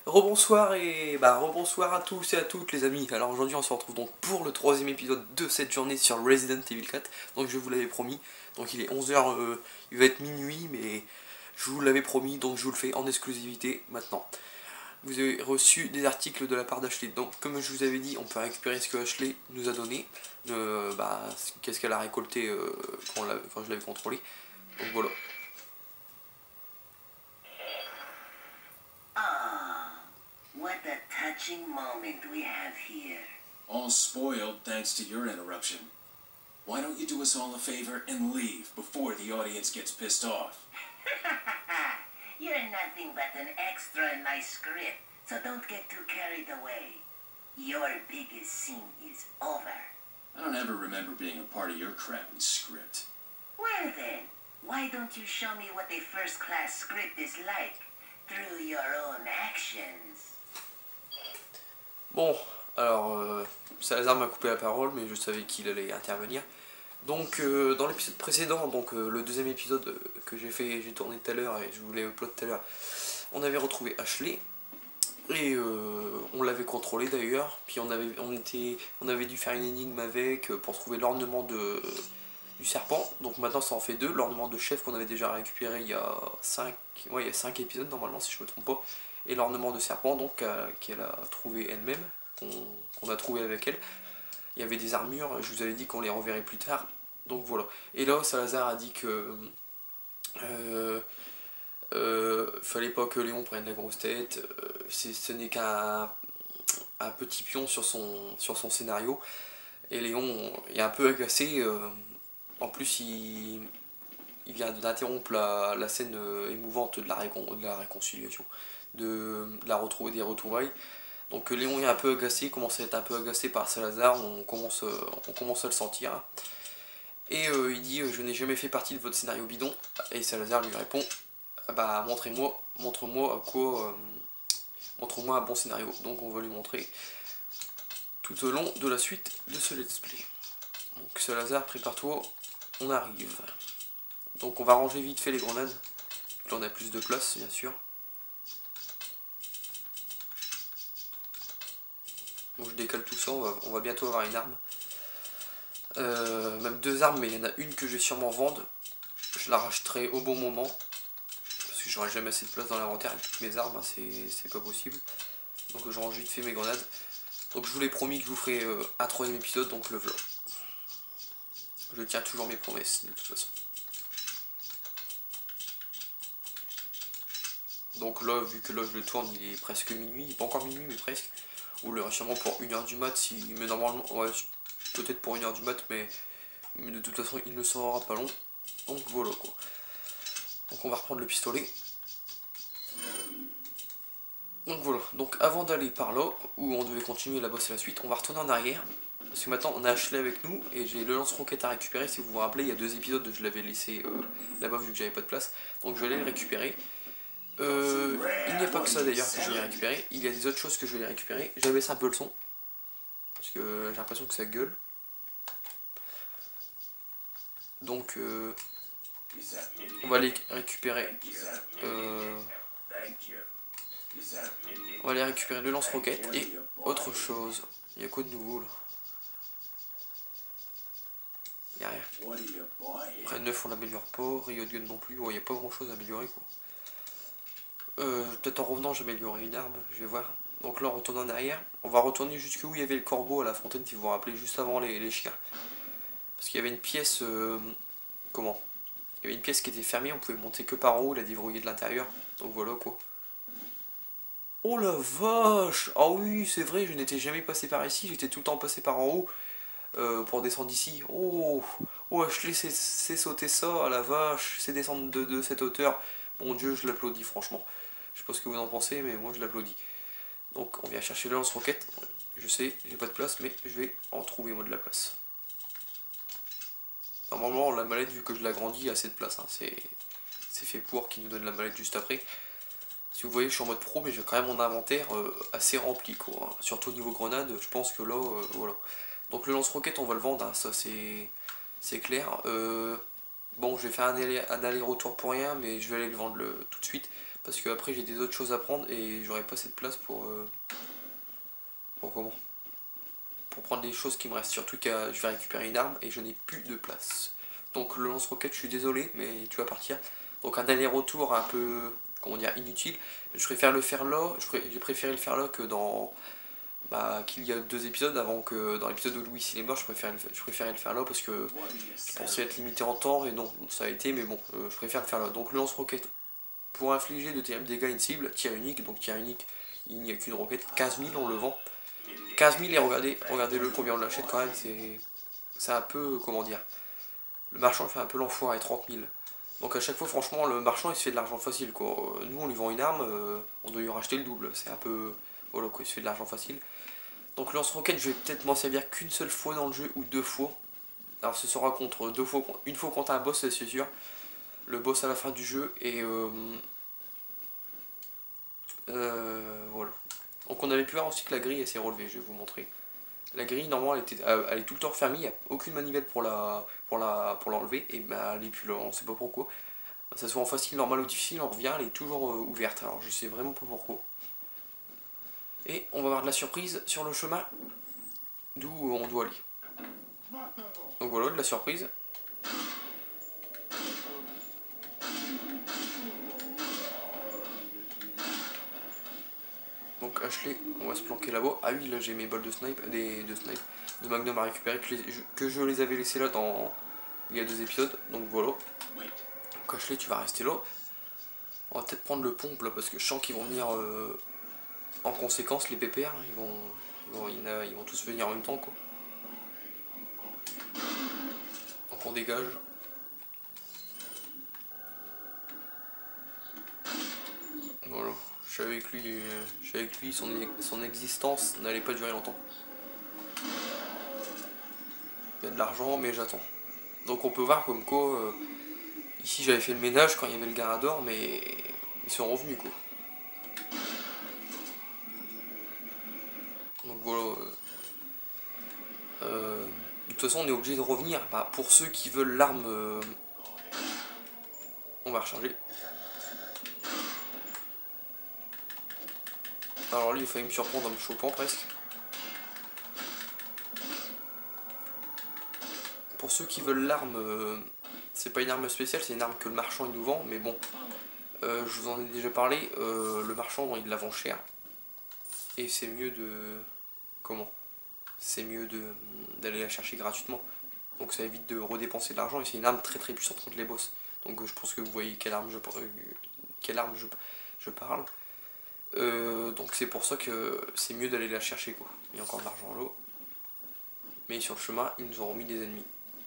Rebonsoir et rebonsoir à tous et à toutes les amis. Alors aujourd'hui on se retrouve donc pour le troisième épisode de cette journée sur Resident Evil 4. Donc je vous l'avais promis. Donc il est 11h, il va être minuit mais je vous l'avais promis donc je vous le fais en exclusivité maintenant. Vous avez reçu des articles de la part d'Ashley. Donc comme je vous avais dit, on peut récupérer ce que Ashley nous a donné. Qu'est-ce qu'elle a récolté quand je l'avais contrôlé. Donc voilà. What a touching moment we have here. All spoiled thanks to your interruption. Why don't you do us all a favor and leave before the audience gets pissed off? You're nothing but an extra in my script, so don't get too carried away. Your biggest scene is over. I don't ever remember being a part of your crappy script. Well then, why don't you show me what a first-class script is like through your own actions? Bon, alors Salazar m'a coupé la parole, mais je savais qu'il allait intervenir. Donc dans l'épisode précédent, donc le deuxième épisode que j'ai tourné tout à l'heure et je voulais upload tout à l'heure, on avait retrouvé Ashley et on l'avait contrôlé d'ailleurs. Puis on avait dû faire une énigme avec pour trouver l'ornement du serpent. Donc maintenant ça en fait deux, l'ornement de chef qu'on avait déjà récupéré il y a 5 épisodes normalement si je me trompe pas. Et l'ornement de serpent donc qu'elle a trouvé elle-même, qu'on a trouvé avec elle. Il y avait des armures, je vous avais dit qu'on les reverrait plus tard. Donc voilà. Et là Salazar a dit que fallait pas que Léon prenne la grosse tête. Ce n'est qu'un petit pion sur son scénario. Et Léon est un peu agacé. En plus il vient d'interrompre la scène émouvante de la réconciliation. Des retrouvailles. Donc Léon est un peu agacé, commence à être un peu agacé par Salazar, on commence à le sentir. Et il dit je n'ai jamais fait partie de votre scénario bidon. Et Salazar lui répond bah montre-moi un bon scénario. Donc on va lui montrer tout au long de la suite de ce let's play. Donc Salazar, prépare-toi, on arrive. Donc on va ranger vite fait les grenades. Là on a plus de place bien sûr. Donc je décale tout ça, on va bientôt avoir une arme. Même deux armes, mais il y en a une que je vais sûrement vendre. Je la racheterai au bon moment. Parce que j'aurai jamais assez de place dans l'inventaire avec toutes mes armes, hein, c'est pas possible. Donc je range vite fait mes grenades. Donc je vous l'ai promis que je vous ferai un troisième épisode, donc le vlog. Je tiens toujours mes promesses de toute façon. Donc là, vu que là je le tourne, il est presque minuit, il n'est pas encore minuit mais presque. Ou sûrement pour 1h du mat, mais normalement, ouais, peut-être pour 1h du mat, mais de toute façon il ne sera pas long. Donc voilà quoi. Donc on va reprendre le pistolet. Donc voilà, donc avant d'aller par là, où on devait continuer là-bas c'est la suite, on va retourner en arrière. Parce que maintenant on a Ashley avec nous et j'ai le lance-roquette à récupérer. Si vous vous rappelez, il y a 2 épisodes, je l'avais laissé là-bas vu que j'avais pas de place. Donc je vais aller le récupérer. Il n'y a pas que ça d'ailleurs que je vais récupérer, il y a des autres choses que je vais récupérer. J'abaisse un peu le son, parce que j'ai l'impression que ça gueule. Donc on va aller récupérer le lance-roquette et autre chose. Il y a quoi de nouveau là? Il n'y a rien. Après 9 on l'améliore pas, Rio de Gun non plus, il n'y a pas grand chose à améliorer quoi. Peut-être en revenant j'améliorerai une arme, je vais voir. Donc là on retourne en arrière, on va retourner jusqu'où il y avait le corbeau à la fontaine si vous vous rappelez, juste avant les chiens. Parce qu'il y avait une pièce, il y avait une pièce qui était fermée, on pouvait monter que par en haut, la déverrouiller de l'intérieur. Donc voilà quoi. Oh la vache! Ah oui c'est vrai, je n'étais jamais passé par ici, j'étais tout le temps passé par en haut pour descendre ici. Oh Ashley c'est sauter ça, à la vache, c'est descendre de cette hauteur. Mon dieu je l'applaudis franchement. Je sais pas ce que vous en pensez, mais moi je l'applaudis. Donc on vient chercher le lance-roquette. Je sais, j'ai pas de place, mais je vais en trouver moi de la place. Normalement la mallette, vu que je l'agrandis, a assez de place. Hein. C'est fait pour qu'il nous donne la mallette juste après. Si vous voyez, je suis en mode pro, mais j'ai quand même mon inventaire assez rempli quoi. Hein. Surtout au niveau grenade, je pense que là, voilà. Donc le lance-roquette, on va le vendre, hein. Ça c'est clair. Bon, je vais faire un aller-retour pour rien, mais je vais aller le vendre tout de suite. parce que après j'ai des autres choses à prendre et j'aurai pas cette place pour comment, pour prendre des choses qui me restent. Surtout que je vais récupérer une arme et je n'ai plus de place. Donc le lance-roquette, je suis désolé, mais tu vas partir. Donc un aller-retour un peu, comment dire, inutile. Je préfère le faire là, j'ai préféré le faire là que dans qu'il y a 2 épisodes, avant que dans l'épisode où Louis il est mort, je préférais le faire là parce que je pensais être limité en temps et non, ça a été, mais bon, je préfère le faire là. Donc le lance-roquette, pour infliger de terribles dégâts à une cible, tir unique, donc tir unique, il n'y a qu'une roquette, 15 000 on le vend. 15 000 et regardez-le combien on l'achète quand même, c'est un peu, comment dire, le marchand fait un peu l'enfoiré, 30 000. Donc à chaque fois, franchement, le marchand il se fait de l'argent facile quoi. Nous on lui vend une arme, on doit lui racheter le double, c'est un peu, voilà quoi, il se fait de l'argent facile. Donc lance-roquette, je vais peut-être m'en servir qu'une seule fois dans le jeu ou 2 fois. Alors ce sera contre une fois contre un boss, c'est sûr. Le boss à la fin du jeu et voilà. Donc on avait pu voir aussi que la grille elle s'est relevée, je vais vous montrer. La grille normalement elle est tout le temps fermée, il n'y a aucune manivelle pour l'enlever et elle est plus là, on sait pas pourquoi. Que ça soit en facile, normal ou difficile, on revient, elle est toujours ouverte, alors je sais vraiment pas pourquoi. Et on va avoir de la surprise sur le chemin d'où on doit aller. Donc voilà, de la surprise. Donc Ashley, on va se planquer là-bas. Ah oui, là j'ai mes balles de snipe, de Magnum à récupérer, que je les avais laissées là il y a 2 épisodes. Donc voilà. Donc Ashley, tu vas rester là. On va peut-être prendre le pompe là, parce que je sens qu'ils vont venir en conséquence, les pépères. Ils vont tous venir en même temps quoi. Donc on dégage. Voilà. Je suis avec lui, son existence n'allait pas durer longtemps. Il y a de l'argent, mais j'attends. Donc on peut voir comme quoi, ici j'avais fait le ménage quand il y avait le Garador, mais ils sont revenus quoi. Donc voilà. De toute façon on est obligé de revenir. Pour ceux qui veulent l'arme, on va recharger. Alors lui il a failli me surprendre en me chopant presque. Pour ceux qui veulent l'arme, c'est pas une arme spéciale, c'est une arme que le marchand il nous vend, mais bon, je vous en ai déjà parlé, le marchand il la vend cher. Et c'est mieux de... Comment? C'est mieux d'aller la chercher gratuitement. Donc ça évite de redépenser de l'argent et c'est une arme très très puissante contre les boss. Donc je pense que vous voyez quelle arme je parle. Donc c'est pour ça que c'est mieux d'aller la chercher quoi. Il y a encore de l'argent là. Mais sur le chemin, ils nous auront mis des ennemis.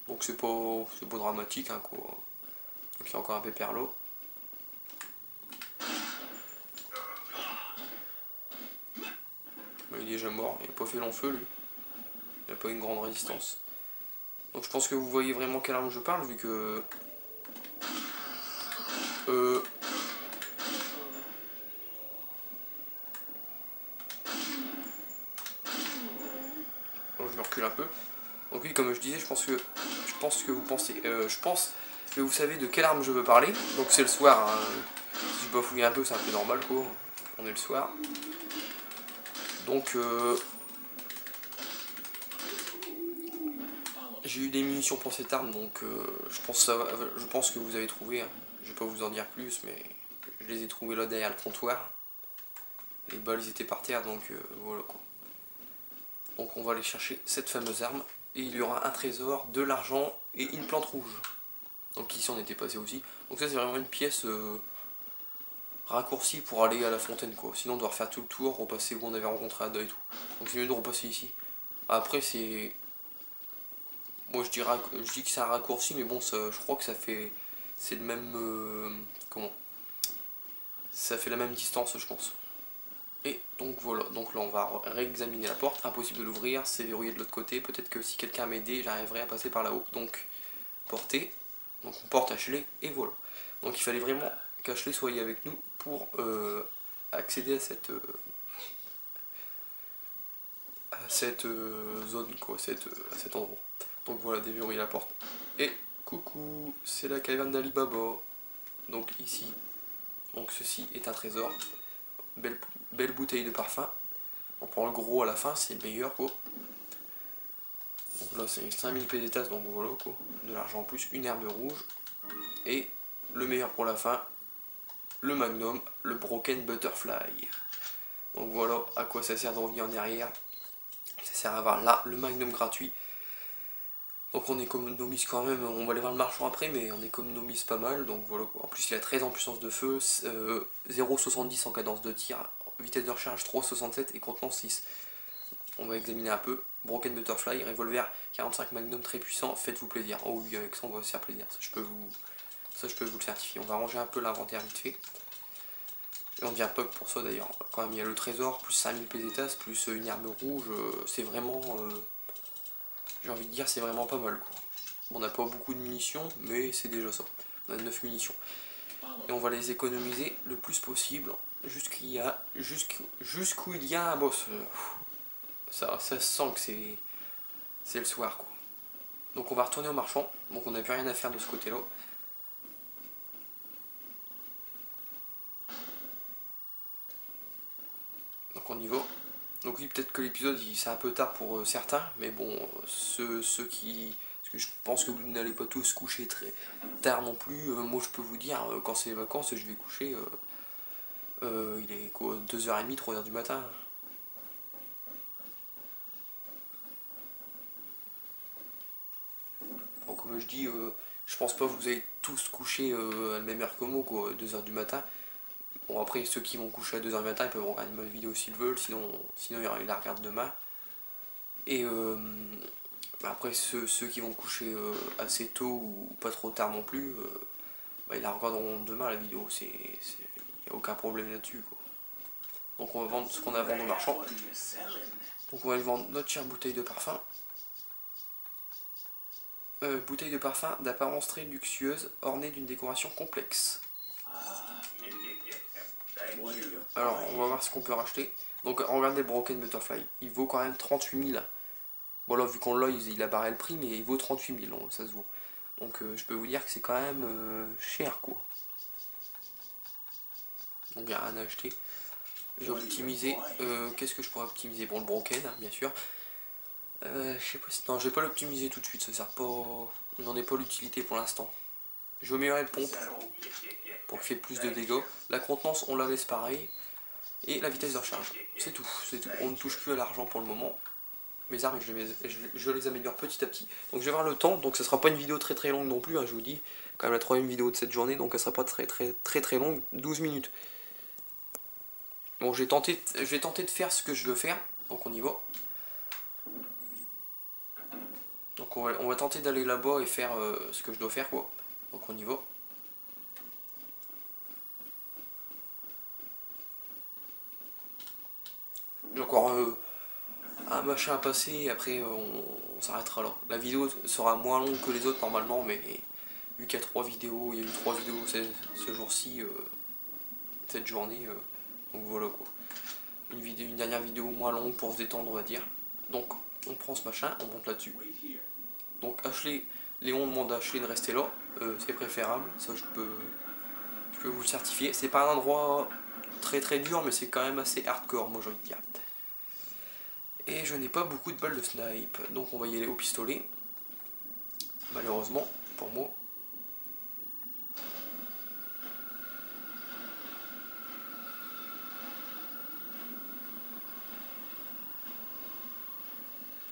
Donc c'est pas dramatique hein, quoi. Donc il y a encore un pépère là. Il est déjà mort, il n'a pas fait long feu lui. Il n'a pas une grande résistance. Donc je pense que vous voyez vraiment quelle arme je parle vu que... Donc je me recule un peu. Donc oui, comme je disais, je pense que vous pensez... je pense que vous savez de quelle arme je veux parler. Donc c'est le soir. Hein. Si je dois fouiller un peu, c'est un peu normal quoi. On est le soir. Donc... j'ai eu des munitions pour cette arme, donc je pense que vous avez trouvé. Hein. Je vais pas vous en dire plus, mais je les ai trouvés là derrière le comptoir. Les balles ils étaient par terre, donc voilà quoi. Donc on va aller chercher cette fameuse arme. Et il y aura un trésor, de l'argent et une plante rouge. Donc ici on était passé aussi. Donc ça c'est vraiment une pièce raccourcie pour aller à la fontaine quoi. Sinon on doit refaire tout le tour, repasser où on avait rencontré Ada et tout. Donc c'est mieux de repasser ici. Après c'est... Moi je dis que c'est un raccourci, mais bon je crois que ça fait... C'est le même... comment? Ça fait la même distance je pense. Et donc voilà, donc là on va réexaminer la porte, impossible de l'ouvrir, c'est verrouillé de l'autre côté, peut-être que si quelqu'un m'aidait, j'arriverai à passer par là-haut. Donc, porter, donc on porte Ashley, et voilà. Donc il fallait vraiment qu'Ashley soit avec nous pour accéder à cette zone, quoi, à cet endroit. Donc voilà, déverrouiller la porte. Et coucou, c'est la caverne d'Ali Baba. Donc ici, Donc ceci est un trésor. Belle bouteille de parfum. On prend le gros à la fin, c'est meilleur quoi. Donc là c'est 5000 pesetas, donc voilà quoi. De l'argent en plus, une herbe rouge. Et le meilleur pour la fin, le Magnum, le Broken Butterfly. Donc voilà à quoi ça sert de revenir en arrière. Ça sert à avoir là le Magnum gratuit. Donc on économise quand même, on va aller voir le marchand après, mais on économise pas mal. Donc voilà quoi. En plus il a 13 en puissance de feu, 0,70 en cadence de tir, vitesse de recharge 3,67 et contenance 6. On va examiner un peu. Broken Butterfly, revolver 45 Magnum très puissant, faites-vous plaisir. Oh oui, avec ça on va se faire plaisir, ça je peux vous le certifier. On va ranger un peu l'inventaire vite fait. Et on devient POG pour ça d'ailleurs. Quand même il y a le trésor, plus 5000 pesetas, plus une herbe rouge, c'est vraiment... j'ai envie de dire c'est vraiment pas mal quoi. Bon, on n'a pas beaucoup de munitions, mais c'est déjà ça. On a 9 munitions. Et on va les économiser le plus possible jusqu'où il y a un boss. Ça se sent que c'est le soir quoi. Donc on va retourner au marchand. Donc on n'a plus rien à faire de ce côté là. Donc on y va. Donc oui, peut-être que l'épisode c'est un peu tard pour certains, mais bon, ceux qui... Parce que je pense que vous n'allez pas tous coucher très tard non plus. Moi je peux vous dire, quand c'est les vacances, je vais coucher... il est quoi, 2h30, 3h du matin. Bon, comme je dis, je pense pas que vous allez tous coucher à la même heure que moi, quoi, 2h du matin. Bon, après, ceux qui vont coucher à 2h du matin, ils peuvent regarder ma vidéo s'ils veulent, sinon ils la regardent demain. Et après, ceux qui vont coucher assez tôt ou pas trop tard non plus, ils la regarderont demain la vidéo, il n'y a aucun problème là-dessus, quoi. Donc on va vendre ce qu'on a à vendre au marchand. Donc on va aller vendre notre chère bouteille de parfum. Bouteille de parfum d'apparence très luxueuse, ornée d'une décoration complexe. Alors on va voir ce qu'on peut racheter. Donc regardez le Broken Butterfly, il vaut quand même 38 000. Bon là vu qu'on l'a, il a barré le prix, mais il vaut 38 000, ça se vaut. Donc je peux vous dire que c'est quand même cher quoi. Donc il n'y a rien à acheter. J'ai optimisé. Qu'est-ce que je pourrais optimiser? Bon, le Broken, bien sûr. Je sais pas si... Non, je vais pas l'optimiser tout de suite, ça sert pas... J'en ai pas l'utilité pour l'instant. Je vais améliorer le pompe pour qu'il fait plus de dégâts. La contenance, on la laisse pareil. Et la vitesse de recharge. C'est tout, c'est tout. On ne touche plus à l'argent pour le moment. Mes armes, je les améliore petit à petit. Donc je vais voir le temps, donc ça sera pas une vidéo très très longue non plus, hein, je vous dis. Quand même la 3e vidéo de cette journée, donc elle sera pas très longue, 12 minutes. Bon, je vais tenter de faire ce que je veux faire, donc on y va. Donc on va tenter d'aller là-bas et faire ce que je dois faire quoi. Donc on y va. J'ai encore un machin à passer et après on s'arrêtera là. La vidéo sera moins longue que les autres normalement, mais vu qu'il y a 3 vidéos, il y a eu 3 vidéos ce jour-ci, cette journée, donc voilà quoi. Une dernière vidéo moins longue pour se détendre on va dire. Donc on prend ce machin, on monte là-dessus. Donc Ashley, Léon demande à Ashley de rester là, c'est préférable, ça je peux vous le certifier. C'est pas un endroit très dur, mais c'est quand même assez hardcore, moi j'ai envie de dire. Et je n'ai pas beaucoup de balles de snipe, donc on va y aller au pistolet, malheureusement pour moi.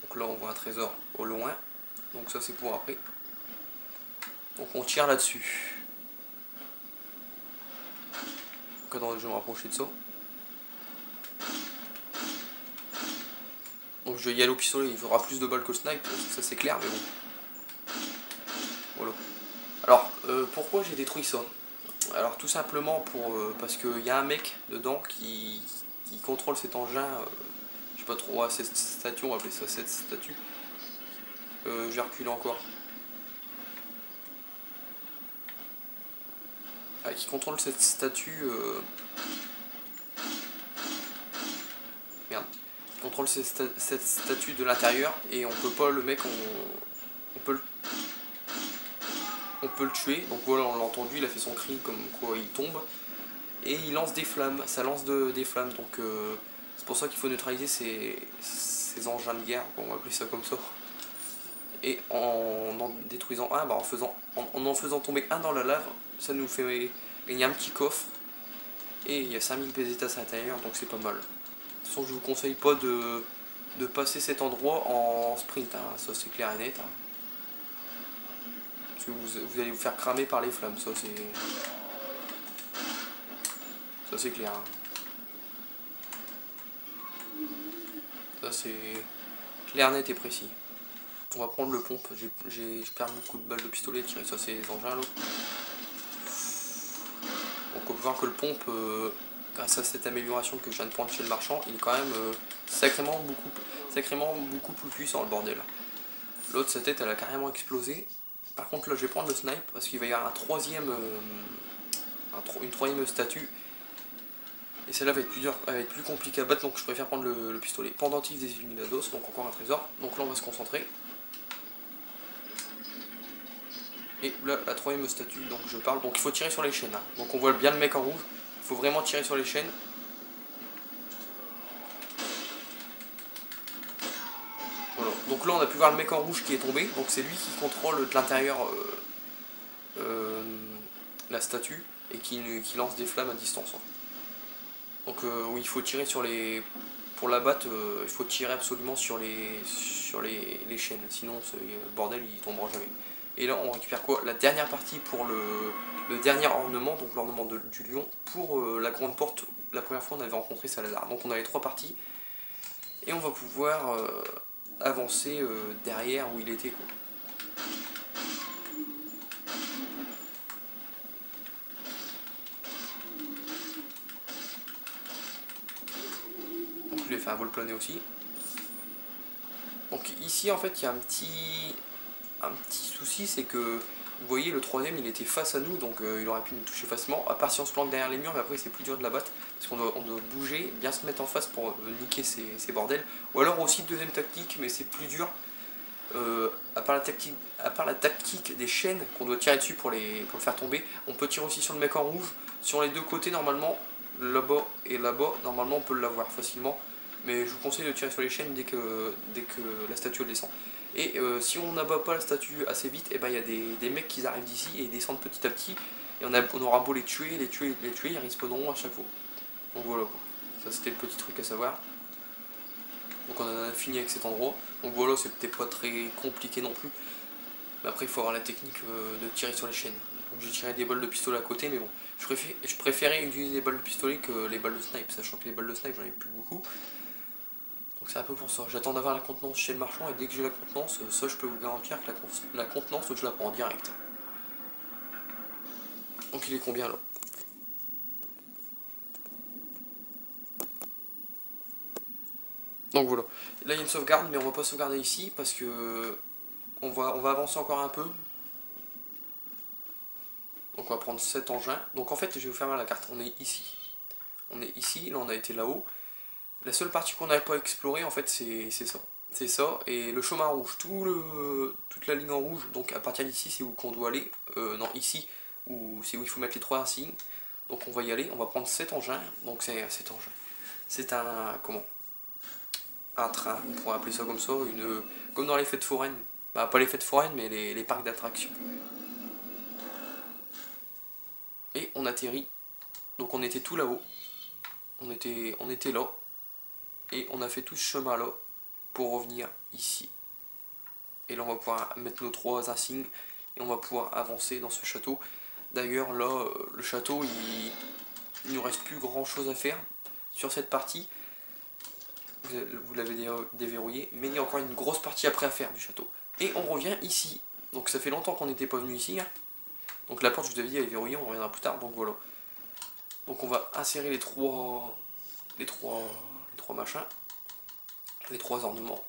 Donc là on voit un trésor au loin, donc ça c'est pour après. Donc on tire là-dessus. Donc attendez, je vais me rapprocher de ça. Donc je vais y aller au pistolet, il faudra plus de balles que le snipe, ça c'est clair, mais bon. Voilà. Alors, pourquoi j'ai détruit ça? Alors tout simplement parce qu'il y a un mec dedans qui contrôle cet engin, je sais pas trop, cette statue, on va appeler ça cette statue. Je vais reculer encore. Qui contrôle cette statue... Merde. Qui contrôle cette statue de l'intérieur et on peut pas le mec, on peut le tuer. Donc voilà, on l'a entendu, il a fait son cri comme quoi il tombe. et il lance des flammes, ça lance des flammes, donc c'est pour ça qu'il faut neutraliser ces engins de guerre, on va appeler ça comme ça. Et en détruisant un, bah en faisant tomber un dans la lave, ça nous fait gagner un petit coffre. Et il y a 5000 pesetas à l'intérieur, donc c'est pas mal. De toute façon, je vous conseille pas de passer cet endroit en sprint, hein, ça c'est clair et net. Hein. Parce que vous allez vous faire cramer par les flammes, ça c'est clair. Hein. Ça c'est clair, net et précis. On va prendre le pompe, j'ai perdu beaucoup de balles de pistolet, tirer ça c'est les engins là. Donc on peut voir que le pompe, grâce à cette amélioration que je viens de prendre chez le marchand, il est quand même sacrément beaucoup plus puissant le bordel. L'autre sa tête elle a carrément explosé. Par contre là je vais prendre le snipe parce qu'il va y avoir une troisième statue. Et celle-là va être plus dure, elle va être plus compliquée à battre, donc je préfère prendre le pistolet. Pendentif des Illuminados, donc encore un trésor. Donc là on va se concentrer. Et là la troisième statue dont je parle, donc il faut tirer sur les chaînes. Hein. Donc on voit bien le mec en rouge, il faut vraiment tirer sur les chaînes. Voilà. Donc là on a pu voir le mec en rouge qui est tombé, donc c'est lui qui contrôle de l'intérieur la statue et qui lance des flammes à distance. Hein. Donc oui, il faut tirer sur les... Pour la battre, il faut tirer absolument sur les chaînes, sinon le bordel il tombera jamais. Et là on récupère quoi? La dernière partie pour le dernier ornement, donc l'ornement du lion, pour la grande porte. La première fois on avait rencontré Salazar. Donc on a les 3 parties, et on va pouvoir avancer derrière où il était quoi. Je vais faire un vol plané aussi. Donc ici en fait il y a un petit souci, c'est que vous voyez le troisième il était face à nous, donc il aurait pu nous toucher facilement, à part si on se plante derrière les murs, mais après c'est plus dur de la battre, parce qu'on doit bouger, bien se mettre en face pour niquer ces bordels. Ou alors aussi deuxième tactique, mais c'est plus dur, à part la tactique des chaînes qu'on doit tirer dessus pour le faire tomber, on peut tirer aussi sur le mec en rouge, sur les deux côtés normalement, là-bas et là-bas, normalement on peut l'avoir facilement. Mais je vous conseille de tirer sur les chaînes dès que la statue elle descend. Et si on n'abat pas la statue assez vite, et ben il y a des mecs qui arrivent d'ici et ils descendent petit à petit. Et on aura beau les tuer, ils respawneront à chaque fois. Donc voilà quoi. Ça c'était le petit truc à savoir. Donc on en a fini avec cet endroit. Donc voilà, c'est peut-être pas très compliqué non plus. Mais après il faut avoir la technique de tirer sur les chaînes. Donc j'ai tiré des balles de pistolet à côté, mais bon. Je préférais utiliser des balles de pistolet que les balles de snipe, sachant que les balles de snipe j'en ai plus beaucoup. Donc c'est un peu pour ça. J'attends d'avoir la contenance chez le marchand, et dès que j'ai la contenance, ça je peux vous garantir que la contenance, je la prends en direct. Donc il est combien là? Donc voilà. Là il y a une sauvegarde, mais on va pas sauvegarder ici parce que on va avancer encore un peu. Donc on va prendre 7 engins. Donc en fait je vais vous faire mal la carte. On est ici. Là on a été là-haut. La seule partie qu'on n'avait pas explorée en fait c'est ça. C'est ça, et le chemin rouge, toute la ligne en rouge, donc à partir d'ici c'est où qu'on doit aller, non ici, c'est où il faut mettre les 3 insignes, donc on va y aller, on va prendre 7 engins, donc c'est 7 engins, c'est un train, on pourrait appeler ça comme ça, comme dans les fêtes foraines, bah pas les fêtes foraines mais les parcs d'attractions. Et on atterrit, donc on était tout là-haut, on était là, et on a fait tout ce chemin là, pour revenir ici. Et là on va pouvoir mettre nos 3 insignes et on va pouvoir avancer dans ce château. D'ailleurs là le château il ne nous reste plus grand chose à faire sur cette partie. Vous l'avez déverrouillé, mais il y a encore une grosse partie après à faire du château. Et on revient ici. Donc ça fait longtemps qu'on n'était pas venu ici. Hein. Donc la porte je vous avais dit elle est verrouillée, on reviendra plus tard. Donc voilà. Donc on va insérer les trois machins. Les 3 ornements,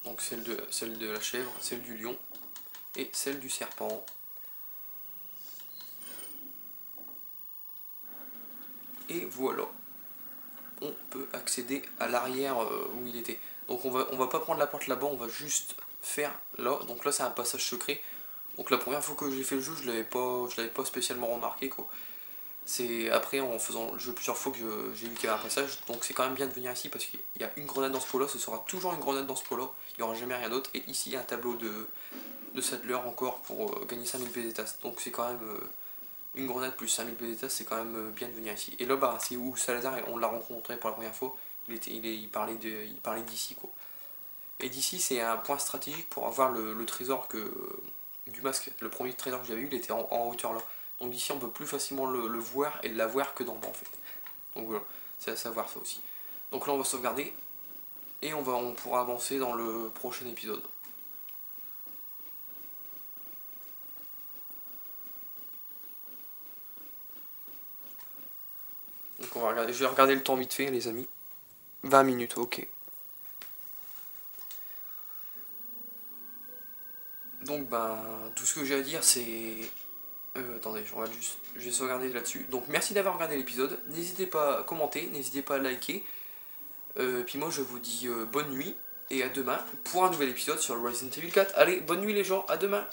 donc celle de la chèvre, celle du lion et celle du serpent. Et voilà, on peut accéder à l'arrière où il était. Donc on va pas prendre la porte là-bas, on va juste faire là. Donc là c'est un passage secret. Donc la première fois que j'ai fait le jeu, je l'avais pas spécialement remarqué quoi. C'est après en faisant le jeu plusieurs fois que j'ai vu qu'il y avait un passage, donc c'est quand même bien de venir ici parce qu'il y a une grenade dans ce pot là, ce sera toujours une grenade dans ce pot là, il n'y aura jamais rien d'autre, et ici il y a un tableau de Sadler encore pour gagner 5000 pesetas, donc c'est quand même une grenade plus 5000 pesetas, c'est quand même bien de venir ici. Et là bah c'est où Salazar, on l'a rencontré pour la première fois, il parlait d'ici quoi. Et d'ici c'est un point stratégique pour avoir le trésor du masque, le premier trésor que j'avais eu il était en hauteur là. Donc d'ici on peut plus facilement le voir et l'avoir que d'en bas en fait. Donc voilà, c'est à savoir ça aussi. Donc là on va sauvegarder et on pourra avancer dans le prochain épisode. Donc on va regarder, je vais regarder le temps vite fait les amis. 20 minutes, ok. Donc ben tout ce que j'ai à dire c'est... attendez, je vais sauvegarder là-dessus. Donc merci d'avoir regardé l'épisode. N'hésitez pas à commenter, n'hésitez pas à liker. Puis moi je vous dis bonne nuit et à demain pour un nouvel épisode sur le Resident Evil 4. Allez, bonne nuit les gens, à demain.